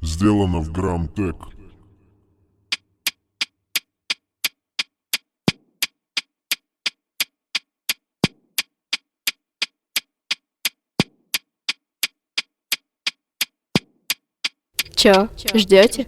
Сделано в Грамтек. Чё, ждете?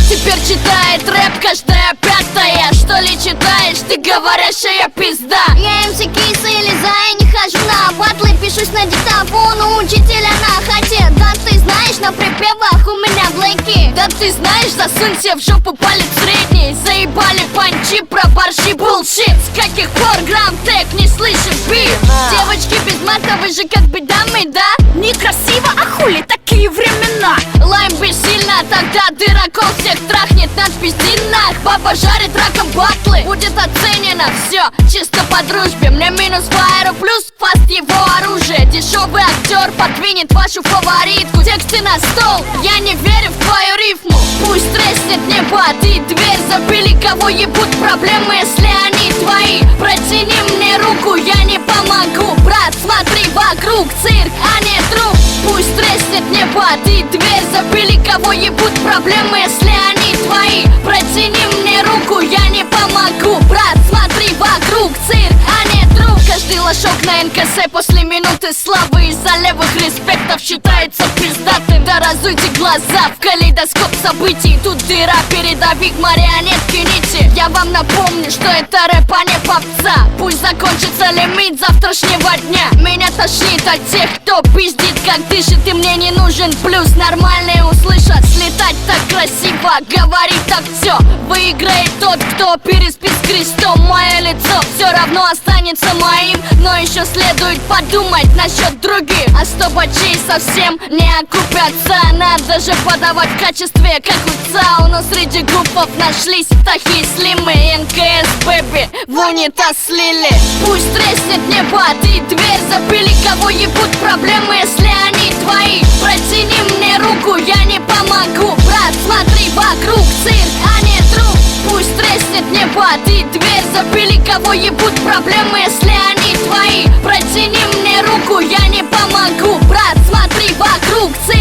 Теперь читает рэп каждая пятая. Что ли читаешь, ты говорящая пизда? Я МС Киса или Зая, не хожу на батлы. Пишусь на диктофон у учителя на хате. Да ты знаешь, на припевах у меня блэки. Да ты знаешь, засунься в жопу палец средний. Заебали панчи про борщи, булшит. С каких пор Грамтек не слышишь бит? Девочки без мата, вы же как бы дамы, да? Некрасиво, а хули такие времена? Лайм бессильно, тогда дырокол всех трахнет. Надпись «Динах», баба жарит раком батлы. Будет оценено все чисто по дружбе. Мне минус фаеру плюс фаст его оружие. Дешевый актер подвинет вашу фаворитку. Тексты на стол, я не верю в твою рифму. Пусть треснет небо, ты дверь забили. Кого ебут проблемы, если они твои? Протяни мне руку, я не помогу. Брат, смотри вокруг, цирк, а не труп. Пусть треснет небо, ты дверь забили. Кого ебут проблемы, если они твои? Протяни мне руку, я не помогу. Брат, смотри вокруг, цирк, а не труп. Каждый лошок на НКС после минуты славы из-за левых респектов считается пиздатым. Да разуйте глаза в калейдоскоп событий. Тут дыра, передовик, марионетки нити. Я вам напомню, что это рэп, а не попса. Пусть закончится лимит завтрашнего дня. Меня тошнит от тех, кто пиздит, как дышит. И мне не нужен плюс, нормальные услышат. Слетать так красиво, говорить так все. Выиграет тот, кто переспит с крестом. Мое лицо все равно останется моим. Но еще следует подумать насчет других. А стопачей совсем не окупятся. Надо же подавать в качестве, как у ЦАУ. Но среди группов нашлись такие слимы. НКС, бэби, в унитаз слили. Пусть треснет небо, ты дверь забили. Кого ебут проблемы, если они твои? Протяни мне руку, я не помогу. Брат, смотри вокруг, цирк, а не труп. Пусть треснет небо, ты дверь забили. Кого ебут проблемы, если они твои? Протяни мне руку, я не помогу. Брат, смотри вокруг, цирк.